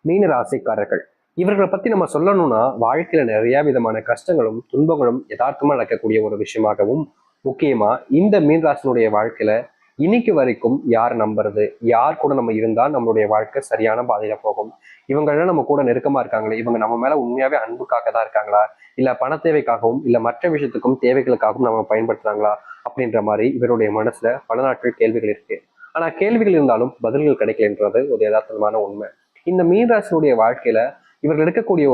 மீன ராசிக்காரர்கள் இவர்களை பத்தி நம்ம சொல்லணும்னா வாழ்க்கையில நிறைய விதமான கஷ்டங்களும் துன்பங்களும் யதார்த்தமா நடக்கக்கூடிய ஒரு விஷயமாகவும், முக்கியமா இந்த மீன் ராசினுடைய வாழ்க்கையில இன்னைக்கு வரைக்கும் யார் நம்புறது, யார் கூட நம்ம இருந்தா நம்மளுடைய வாழ்க்கை சரியான பாதையில போகும், இவங்கெல்லாம் நம்ம கூட நெருக்கமா இருக்காங்களே, இவங்க நம்ம மேல உண்மையாவே அன்புக்காக தான் இருக்காங்களா, இல்ல பண தேவைக்காகவும் இல்ல மற்ற விஷயத்துக்கும் தேவைகளுக்காகவும் நம்ம பயன்படுத்துறாங்களா அப்படின்ற மாதிரி இவருடைய மனசுல பல நாட்கள் கேள்விகள் இருக்கு. ஆனா கேள்விகள் இருந்தாலும் பதில்கள் கிடைக்கலன்றது ஒரு யதார்த்தமான உண்மை. இந்த மீனராசினுடைய வாழ்க்கையில இவர்கள் எடுக்கக்கூடிய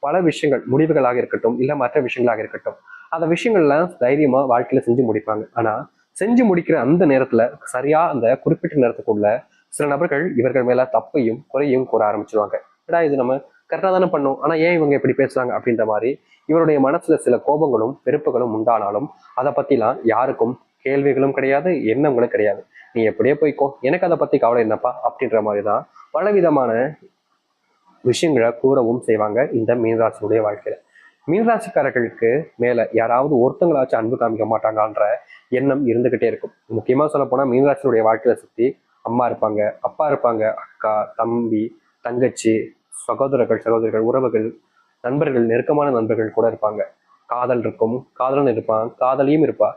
பல விஷயங்கள், முடிவுகளாக இருக்கட்டும் இல்ல மற்ற விஷயங்களாக இருக்கட்டும், அந்த விஷயங்கள்லாம் தைரியமா வாழ்க்கையில செஞ்சு முடிப்பாங்க. ஆனா செஞ்சு முடிக்கிற அந்த நேரத்துல சரியா அந்த குறிப்பிட்ட நேரத்துக்குள்ள சில நபர்கள் இவர்கள் மேல தப்பையும் குறையும் கூற ஆரம்பிச்சிருவாங்க. ஏடா இது நம்ம கரெக்டா தானே பண்ணோம், ஆனா ஏன் இவங்க இப்படி பேசுறாங்க அப்படின்ற மாதிரி இவருடைய மனசுல சில கோபங்களும் வெறுப்புகளும் உண்டானாலும் அதை பத்திலாம் யாருக்கும் கேள்விகளும் கிடையாது, எண்ணங்களும் கிடையாது. நீ எப்படியே போய்க்கோ, எனக்கு அதை பத்தி கவலை என்னப்பா அப்படின்ற மாதிரிதான் பலவிதமான விஷயங்களை கூறவும் செய்வாங்க இந்த மீனராசினுடைய வாழ்க்கையில. மீனராசிக்காரர்களுக்கு மேல யாராவது ஒருத்தங்களாச்சும் அன்பு காமிக்க மாட்டாங்கன்ற எண்ணம் இருந்துகிட்டே இருக்கும். முக்கியமா சொல்ல போனா மீனராசினுடைய வாழ்க்கையில சுத்தி அம்மா இருப்பாங்க, அப்பா இருப்பாங்க, அக்கா, தம்பி, தங்கச்சி, சகோதரிகள், உறவுகள், நண்பர்கள், நெருக்கமான நண்பர்கள் கூட இருப்பாங்க. காதல் இருக்கும், காதலன் இருப்பான், காதலியும் இருப்பா.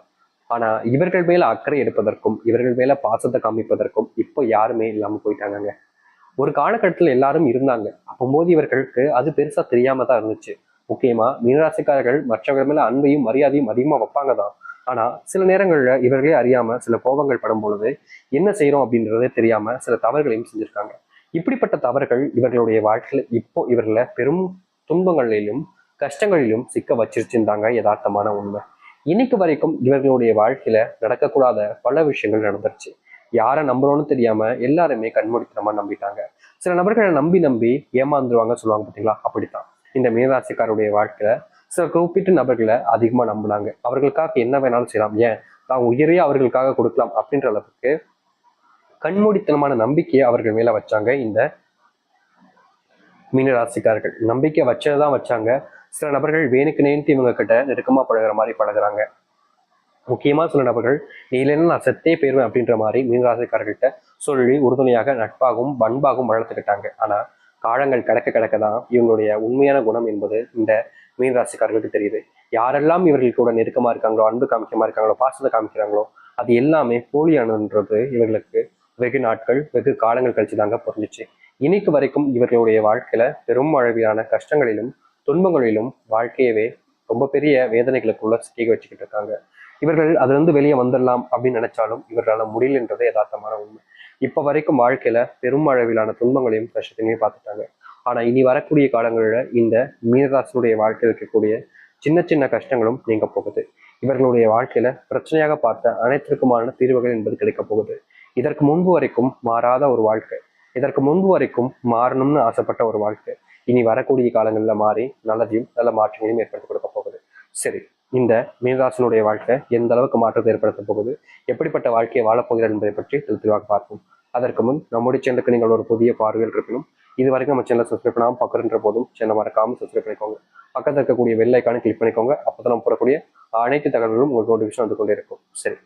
ஆனா இவர்கள் மேல அக்கறை எடுப்பதற்கும் இவர்கள் மேல பாசத்தை காமிப்பதற்கும் இப்போ யாருமே இல்லாம போயிட்டாங்க. ஒரு காலகட்டத்தில் எல்லாரும் இருந்தாங்க. அப்போது இவர்களுக்கு அது பெருசா தெரியாம தான் இருந்துச்சு. முக்கியமா மீனராசிக்காரர்கள் மற்றவர்கள் மேல அன்பையும் மரியாதையும் அதிகமா வைப்பாங்க தான். ஆனா சில நேரங்கள்ல இவர்களே அறியாம சில கோபங்கள் படும் பொழுது என்ன செய்யறோம் அப்படின்றதே தெரியாம சில தவறுகளையும் செஞ்சிருக்காங்க. இப்படிப்பட்ட தவறுகள் இவர்களுடைய வாழ்க்கையில இப்போ இவர்களை பெரும் துன்பங்களிலும் கஷ்டங்களிலும் சிக்க வச்சிருச்சுருந்தாங்க யதார்த்தமான உண்மை. இன்னைக்கு வரைக்கும் இவர்களுடைய வாழ்க்கையில நடக்கக்கூடாத பல விஷயங்கள் நடந்துருச்சு. யாரை நம்புறோம்னு தெரியாம எல்லாருமே கண்மூடித்தனமா நம்பிட்டாங்க. சில நபர்களை நம்பி நம்பி ஏமாந்துருவாங்க சொல்லுவாங்க பார்த்தீங்களா, அப்படித்தான் இந்த மீனராசிக்காருடைய வாழ்க்கையில சில குறிப்பிட்ட நபர்களை அதிகமா நம்பினாங்க. அவர்களுக்காக என்ன வேணாலும் செய்யலாம், ஏன் தான் உயிரையே அவர்களுக்காக கொடுக்கலாம் அப்படின்ற அளவுக்கு கண்மூடித்தனமான நம்பிக்கையை அவர்கள் மேல வச்சாங்க இந்த மீனராசிக்காரர்கள். நம்பிக்கை வச்சதான் வச்சாங்க. சில நபர்கள் வேணுக்கு நேர்த்து இவங்க கிட்ட நெருக்கமா பழகிற மாதிரி பழகுறாங்க. முக்கியமா சில நபர்கள் நீ இல்லைன்னா நான் செத்தே போயிருவேன் அப்படின்ற மாதிரி மீனராசிக்காரர்கிட்ட சொல்லி உறுதுணையாக நட்பாகவும் பண்பாகவும் வளர்த்துக்கிட்டாங்க. ஆனா காலங்கள் கடக்க கடக்க தான் இவங்களுடைய உண்மையான குணம் என்பது இந்த மீனராசிக்காரர்களுக்கு தெரியுது. யாரெல்லாம் இவர்கள் கூட நெருக்கமா இருக்காங்களோ, அன்பு காமிக்கமா இருக்காங்களோ, பாசத்தை காமிக்கிறாங்களோ, அது எல்லாமே போலியானதுன்றது இவர்களுக்கு வெகு நாட்கள் வெகு காலங்கள் கழிச்சு தாங்க புரிஞ்சிச்சு. இன்னைக்கு வரைக்கும் இவர்களுடைய வாழ்க்கையில பெரும் அளவிலான கஷ்டங்களிலும் துன்பங்களிலும் வாழ்க்கையவே ரொம்ப பெரிய வேதனைகளுக்குள்ள சிக்கி வச்சுக்கிட்டு இருக்காங்க. இவர்கள் அதுல இருந்து வெளியே வந்துடலாம் அப்படின்னு நினைச்சாலும் இவர்களால் முடியலன்றது யதார்த்தமான உண்மை. இப்ப வரைக்கும் வாழ்க்கையில பெரும் அளவிலான துன்பங்களையும் கஷ்டத்தையும் பார்த்துட்டாங்க. ஆனா இனி வரக்கூடிய காலங்களில் இந்த மீனராசினுடைய வாழ்க்கையில் இருக்கக்கூடிய சின்ன சின்ன கஷ்டங்களும் நீங்க போகுது. இவர்களுடைய வாழ்க்கையில பிரச்சனையாக பார்த்த அனைத்திற்குமான தீர்வுகள் என்பது கிடைக்க போகுது. இதற்கு முன்பு வரைக்கும் மாறாத ஒரு வாழ்க்கை, இதற்கு முன்பு வரைக்கும் மாறணும்னு ஆசைப்பட்ட ஒரு வாழ்க்கை இனி வரக்கூடிய காலங்களில் மாறி நல்லதையும் நல்ல மாற்றங்களையும் ஏற்படுத்தி கொடுக்க போகுது. சரி, இந்த மீனராசினுடைய வாழ்க்கை எந்த அளவுக்கு மாற்றத்தை ஏற்படுத்த போகுது, எப்படிப்பட்ட வாழ்க்கையை வாழப்போகிறார் என்பதை பற்றி தெளிவாக பார்ப்போம். அதற்கு முன் நம்முடைய சேனலுக்கு நீங்கள் ஒரு புதிய பார்வையில் இருக்கணும். இது வரைக்கும் நம்ம சேனலை சப்ஸ்கிரைப் பண்ணாமல் பார்க்குறன்ற போதும் சேனல் மறக்காமல் சப்ஸ்கிரைப் பண்ணிக்கோங்க. பக்கத்தில் இருக்கக்கூடிய வெள்ளை ஐக்கானை கிளிக் பண்ணிக்கோங்க. அப்போ நம்ம போடக்கூடிய அனைத்து தகவல்களும் உங்களுக்கு நோட்டிஃபிகேஷன் வந்து கொண்டே இருக்கும். சரி,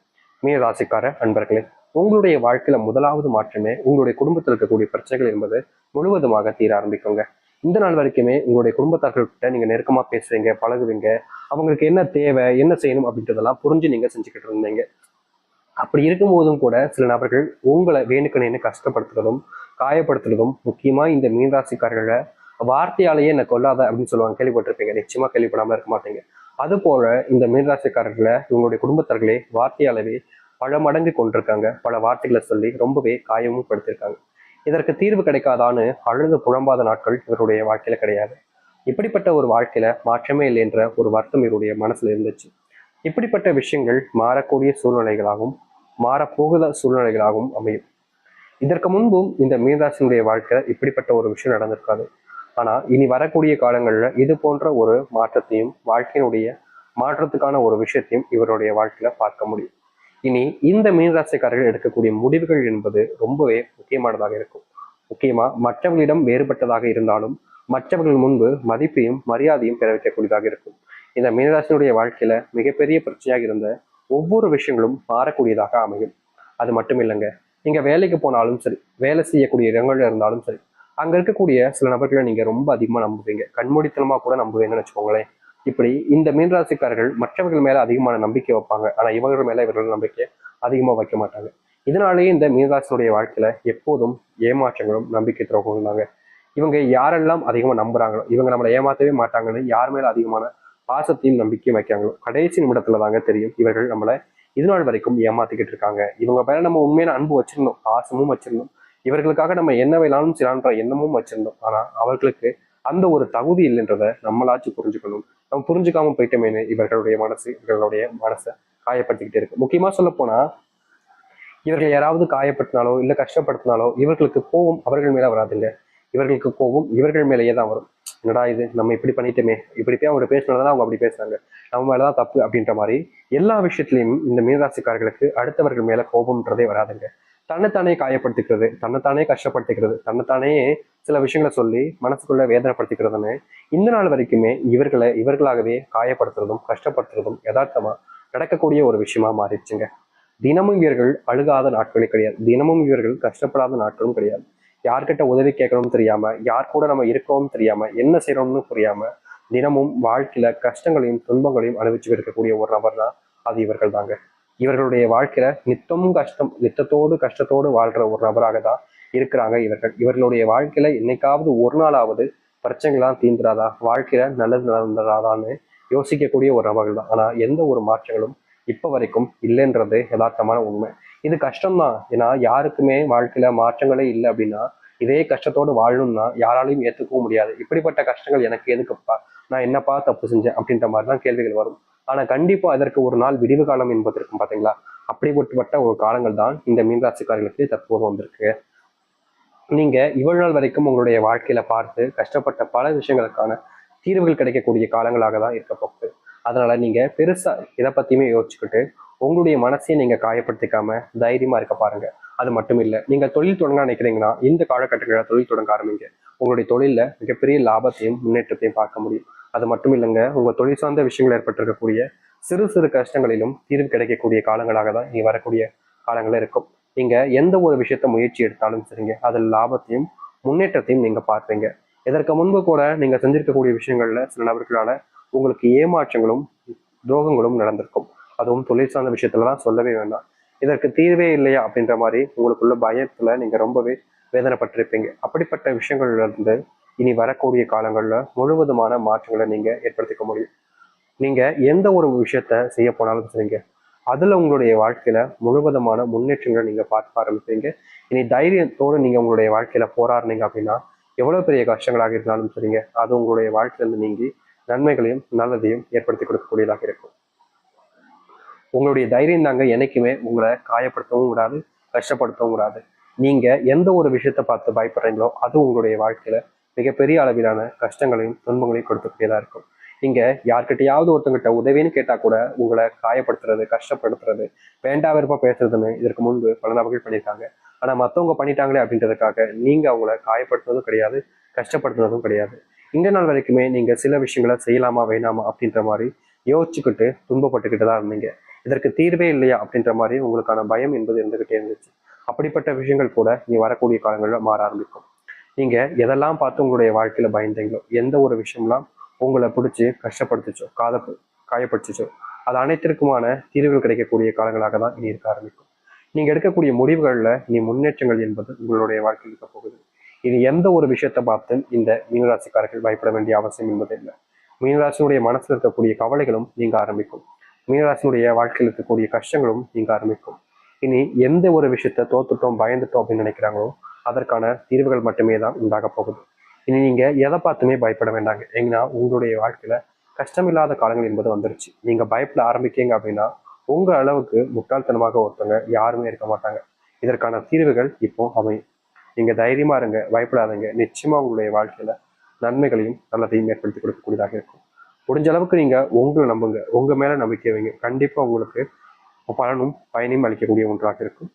மீன ராசிக்கார அன்பர்களே, உங்களுடைய வாழ்க்கையில முதலாவது மாற்றமே உங்களுடைய குடும்பத்தில் இருக்கக்கூடிய பிரச்சனைகள் என்பது முழுவதுமாக தீர ஆரம்பிக்குங்க. இந்த நாள் வரைக்குமே உங்களுடைய குடும்பத்தார்கள்கிட்ட நீங்க நெருக்கமா பேசுவீங்க, பழகுவீங்க, அவங்களுக்கு என்ன தேவை, என்ன செய்யணும் அப்படின்றதெல்லாம் புரிஞ்சு நீங்க செஞ்சுக்கிட்டு இருந்தீங்க. அப்படி இருக்கும்போதும் கூட சில நபர்கள் உங்களை வேணுக்கணுன்னு கஷ்டப்படுத்துறதும் காயப்படுத்துறதும், முக்கியமா இந்த மீனராசிக்காரர்களை வார்த்தையாலேயே என்ன கொல்லாத அப்படின்னு சொல்லுவாங்க, கேள்விப்பட்டிருப்பீங்க. நிச்சயமா கேள்விப்படாம இருக்க மாட்டீங்க. அது போல இந்த மீனராசிக்காரர்களை இவங்களுடைய குடும்பத்தார்களே வார்த்தையாலவே பல மடங்கு கொண்டிருக்காங்க. பல வார்த்தைகளை சொல்லி ரொம்பவே காயமும் படுத்திருக்காங்க. இதற்கு தீர்வு கிடைக்காதான்னு அழுது புலம்பாத நாட்கள் இவருடைய வாழ்க்கையில கிடையாது. இப்படிப்பட்ட ஒரு வாழ்க்கையில மாற்றமே இல்லை என்ற ஒரு வருத்தம் இவருடைய மனசுல இருந்துச்சு. இப்படிப்பட்ட விஷயங்கள் மாறக்கூடிய சூழ்நிலைகளாகவும் மாறப்போகுத சூழ்நிலைகளாகவும் அமையும். இதற்கு முன்பும் இந்த மீனராசினுடைய வாழ்க்கை இப்படிப்பட்ட ஒரு விஷயம் நடந்திருக்காது. ஆனா இனி வரக்கூடிய காலங்கள்ல இது போன்ற ஒரு மாற்றத்தையும் வாழ்க்கையினுடைய மாற்றத்துக்கான ஒரு விஷயத்தையும் இவருடைய வாழ்க்கையில பார்க்க முடியும். இனி இந்த மீனராசிக்காரர்கள் எடுக்கக்கூடிய முடிவுகள் என்பது ரொம்பவே முக்கியமானதாக இருக்கும். முக்கியமா மற்றவர்களிடம் வேறுபட்டதாக இருந்தாலும் மற்றவர்கள் முன்பு மதிப்பையும் மரியாதையும் பெற வைக்கக்கூடியதாக இருக்கும். இந்த மீனராசினுடைய வாழ்க்கையில மிகப்பெரிய பிரச்சனையாக இருந்த ஒவ்வொரு விஷயங்களும் மாறக்கூடியதாக அமையும். அது மட்டும் இல்லைங்க, நீங்க வேலைக்கு போனாலும் சரி, வேலை செய்யக்கூடிய இடங்கள்ல இருந்தாலும் சரி, அங்க இருக்கக்கூடிய சில நபர்களை நீங்க ரொம்ப அதிகமா நம்புவீங்க, கண்மூடித்தனமா கூட நம்புவீங்கன்னு வச்சுக்கோங்களேன். இப்படி இந்த மீனராசிக்காரர்கள் மற்றவர்கள் மேல அதிகமான நம்பிக்கை வைப்பாங்க, ஆனா இவர்கள் மேல இவர்கள் நம்பிக்கை அதிகமா வைக்க மாட்டாங்க. இதனாலேயே இந்த மீனராசினுடைய வாழ்க்கையில எப்போதும் ஏமாற்றங்களும் நம்பிக்கை துரோகங்களும் தாங்க. இவங்க யாரெல்லாம் அதிகமா நம்புறாங்களோ, இவங்க நம்மளை ஏமாத்தவே மாட்டாங்கன்னு யார் மேல அதிகமான பாசத்தையும் நம்பிக்கையும் வைக்காங்களோ கடைசி நிமிடத்துல தாங்க தெரியும் இவர்கள் நம்மளை இது நாள் வரைக்கும் ஏமாத்திக்கிட்டு இருக்காங்க. இவங்க மேல நம்ம உண்மையான அன்பு வச்சிருந்தோம், பாசமும் வச்சிருந்தோம், இவர்களுக்காக நம்ம என்ன வேணாலும் செய்யலான்ற எண்ணமும் வச்சிருந்தோம். ஆனா அவர்களுக்கு அந்த ஒரு தகுதி இல்லைன்றத நம்மளாச்சும் புரிஞ்சுக்கணும். நம்ம புரிஞ்சுக்காம போயிட்டோமேனு இவர்களுடைய மனசை காயப்படுத்திக்கிட்டே இருக்கு. முக்கியமா சொல்ல போனா இவர்கள் யாராவது காயப்படுத்தினாலோ இல்ல கஷ்டப்படுத்தினாலோ இவர்களுக்கு கோபம் அவர்கள் மேல வராதுங்க, இவர்களுக்கு கோபம் இவர்கள் மேலேயே தான் வரும். என்னடா இது, நம்ம இப்படி பண்ணிட்டோமே, இப்படி போய் அவங்க பேசினதான் அவங்க அப்படி பேசுறாங்க, நம்ம மேலதான் தப்பு அப்படின்ற மாதிரி எல்லா விஷயத்திலையும் இந்த மீனராசிக்காரர்களுக்கு அடுத்தவர்கள் மேல கோபம்ன்றதே வராதுங்க. தன்னைத்தானே காயப்படுத்திக்கிறது, தன்னைத்தானே கஷ்டப்படுத்திக்கிறது, தன்னைத்தானே சில விஷயங்களை சொல்லி மனசுக்குள்ள வேதனைப்படுத்திக்கிறதுன்னு இந்த நாள் வரைக்குமே இவர்களாகவே காயப்படுத்துறதும் கஷ்டப்படுத்துறதும் யதார்த்தமா நடக்கக்கூடிய ஒரு விஷயமா மாறிடுச்சுங்க. தினமும் இவர்கள் அழுகாத நாட்களே கிடையாது, தினமும் இவர்கள் கஷ்டப்படாத நாட்களும் கிடையாது. யார்கிட்ட உதவி கேட்கணும்னு தெரியாம, யார் கூட நம்ம இருக்கோம்னு தெரியாம, என்ன செய்யறோம்னு புரியாம தினமும் வாழ்க்கையில கஷ்டங்களையும் துன்பங்களையும் அனுபவிச்சு இருக்கக்கூடிய ஒரு நபர் தான் அது இவர்கள் தாங்க. இவர்களுடைய வாழ்க்கையில நித்தமும் கஷ்டம், நித்தத்தோடு கஷ்டத்தோடு வாழ்ற ஒரு நபராக தான் இருக்கிறாங்க இவர்கள். இவர்களுடைய வாழ்க்கையில என்னைக்காவது ஒரு நாளாவது பிரச்சனைகள்லாம் தீந்துராதா, வாழ்க்கையில நல்லது நடந்துராதான்னு யோசிக்கக்கூடிய ஒரு நபர்கள் தான். ஆனா எந்த ஒரு மாற்றங்களும் இப்ப வரைக்கும் இல்லைன்றது யதார்த்தமான உண்மை. இது கஷ்டம்தான், ஏன்னா யாருக்குமே வாழ்க்கையில மாற்றங்களே இல்லை அப்படின்னா இதே கஷ்டத்தோடு வாழணும்னா யாராலையும் ஏத்துக்கவும் முடியாது. இப்படிப்பட்ட கஷ்டங்கள் எனக்கு எதுக்குப்பா, நான் என்னப்பா தப்பு செஞ்சேன் அப்படின்ற மாதிரிதான் கேள்விகள் வரும். ஆனா கண்டிப்பா அதற்கு ஒரு நாள் விடிவு காலம் என்பது இருக்கும் பாத்தீங்களா, அப்படிப்பட்ட ஒரு காலங்கள் தான் இந்த மீனராசிக்காரர்களுக்கு தற்போது வந்திருக்கு. நீங்க இவ்வளவு நாள் வரைக்கும் உங்களுடைய வாழ்க்கையில பார்த்து கஷ்டப்பட்ட பல விஷயங்களுக்கான தீர்வுகள் கிடைக்கக்கூடிய காலங்களாக தான் இருக்க போகுது. அதனால நீங்க பெருசா இதை பத்தியுமே யோசிச்சுக்கிட்டு உங்களுடைய மனசையும் நீங்க காயப்படுத்திக்காம தைரியமா இருக்க பாருங்க. அது மட்டும் இல்லை, நீங்க தொழில் தொடங்க நினைக்கிறீங்கன்னா இந்த காலகட்டங்களில் தொழில் தொடங்க ஆரம்பிங்க. உங்களுடைய தொழில மிகப்பெரிய லாபத்தையும் முன்னேற்றத்தையும் பார்க்க முடியும். அது மட்டும் இல்லைங்க, உங்க தொழில் சார்ந்த விஷயங்கள் ஏற்பட்டிருக்கக்கூடிய சிறு சிறு கஷ்டங்களிலும் தீர்வு கிடைக்கக்கூடிய காலங்களாக தான் நீ வரக்கூடிய காலங்கள் இருக்கும். நீங்க எந்த ஒரு விஷயத்த முயற்சி எடுத்தாலும் சரிங்க, அதில் லாபத்தையும் முன்னேற்றத்தையும் நீங்க பார்ப்பீங்க. இதற்கு முன்பு கூட நீங்க செஞ்சிருக்கக்கூடிய விஷயங்கள்ல சில நபர்களால உங்களுக்கு ஏமாற்றங்களும் துரோகங்களும் நடந்திருக்கும். அதுவும் தொழில் சார்ந்த விஷயத்துலதான் சொல்லவே வேண்டாம். இதற்கு தீர்வே இல்லையா அப்படின்ற மாதிரி உங்களுக்குள்ள பயத்துல நீங்க ரொம்பவே வேதனைப்பட்டிருப்பீங்க. அப்படிப்பட்ட விஷயங்கள்ல இருந்து இனி வரக்கூடிய காலங்கள்ல முழுவதுமான மாற்றங்களை நீங்க ஏற்படுத்திக்க முடியும். நீங்க எந்த ஒரு விஷயத்த செய்ய போனாலும் சரிங்க, அதுல உங்களுடைய வாழ்க்கையில முழுவதுமான முன்னேற்றங்களை நீங்க பார்க்க ஆரம்பிப்பீங்க. இனி தைரியத்தோடு நீங்க உங்களுடைய வாழ்க்கையில போராடுனீங்க அப்படின்னா எவ்வளவு பெரிய கஷ்டங்களாக இருந்தாலும் சரிங்க, அது உங்களுடைய வாழ்க்கையிலிருந்து நீங்கி நன்மைகளையும் நல்லதையும் ஏற்படுத்தி கொடுக்கக்கூடியதாக இருக்கும். உங்களுடைய தைரியம் தாங்க என்னைக்குமே உங்களை காயப்படுத்தவும் கூடாது, கஷ்டப்படுத்தவும் கூடாது. நீங்க எந்த ஒரு விஷயத்த பார்த்து பயப்படுறீங்களோ அது உங்களுடைய வாழ்க்கையில மிகப்பெரிய அளவிலான கஷ்டங்களையும் துன்பங்களையும் கொடுக்கக்கூடியதா இருக்கும். நீங்க யார்கிட்டயாவது ஒருத்தங்கிட்ட உதவின்னு கேட்டா கூட உங்களை காயப்படுத்துறது, கஷ்டப்படுத்துறது, வேண்டா விருப்ப பேசுறதுன்னு இதற்கு முன்பு பல நபர்கள் பண்ணியிருக்காங்க. ஆனா மத்தவங்க பண்ணிட்டாங்களே அப்படின்றதுக்காக நீங்க அவங்கள காயப்படுத்துறதும் கிடையாது, கஷ்டப்படுத்துறதும் கிடையாது. இந்த நாள் வரைக்குமே நீங்க சில விஷயங்களை செய்யலாமா வேணாமா அப்படின்ற மாதிரி யோசிச்சுக்கிட்டு துன்பப்பட்டுக்கிட்டு தான் இருந்தீங்க. இதற்கு தீர்வே இல்லையா அப்படின்ற மாதிரி உங்களுக்கான பயம் என்பது இருந்துகிட்டே இருந்துச்சு. அப்படிப்பட்ட விஷயங்கள் கூட நீ வரக்கூடிய காலங்களில் மாற ஆரம்பிக்கும். நீங்க எதெல்லாம் பார்த்து உங்களுடைய வாழ்க்கையில பயந்தீங்களோ, எந்த ஒரு விஷயம்லாம் உங்களை பிடிச்சி கஷ்டப்படுத்துச்சோ, காயப்படுத்துச்சோ, அது அனைத்திற்குமான தீர்வுகள் கிடைக்கக்கூடிய காலங்களாக தான் இனி இருக்க ஆரம்பிக்கும். நீங்க எடுக்கக்கூடிய முடிவுகள்ல இனி முன்னேற்றங்கள் என்பது உங்களுடைய வாழ்க்கையில் இருக்க போகுது. இது எந்த ஒரு விஷயத்தை பார்த்து இந்த மீனராசிக்காரர்கள் பயப்பட வேண்டிய அவசியம் என்பது இல்லை. மீனராசியுடைய மனசுல இருக்கக்கூடிய கவலைகளும் நீங்க ஆரம்பிக்கும். மீனராசினுடைய வாழ்க்கையில் இருக்கக்கூடிய கஷ்டங்களும் நீங்க ஆரம்பிக்கும். இனி எந்த ஒரு விஷயத்த தோத்துட்டோம் பயந்துட்டோம் அப்படின்னு நினைக்கிறாங்களோ அதற்கான தீர்வுகள் மட்டுமே தான் உண்டாக போகுது. இனி நீங்க எதை பார்த்துமே பயப்பட வேண்டாங்க. ஏன்னா உங்களுடைய வாழ்க்கையில கஷ்டமில்லாத காலங்கள் என்பது வந்துருச்சு. நீங்க பயப்பட ஆரம்பிக்கீங்க அப்படின்னா உங்க அளவுக்கு முட்டாள்தனமாக ஒருத்தவங்க யாருமே இருக்க மாட்டாங்க. இதற்கான தீர்வுகள் இப்போ அமையும். நீங்க தைரியமா இருங்க, பயப்படாதீங்க. நிச்சயமா உங்களுடைய வாழ்க்கையில நன்மைகளையும் நல்லதையும் ஏற்படுத்தி கொடுக்கக்கூடியதாக இருக்கும். முடிஞ்ச அளவுக்கு நீங்க உங்களை நம்புங்க, உங்க மேல நம்பிக்கை வைங்க. கண்டிப்பா உங்களுக்கு பலனும் பயனையும் அளிக்கக்கூடிய ஒன்றாக இருக்கும்.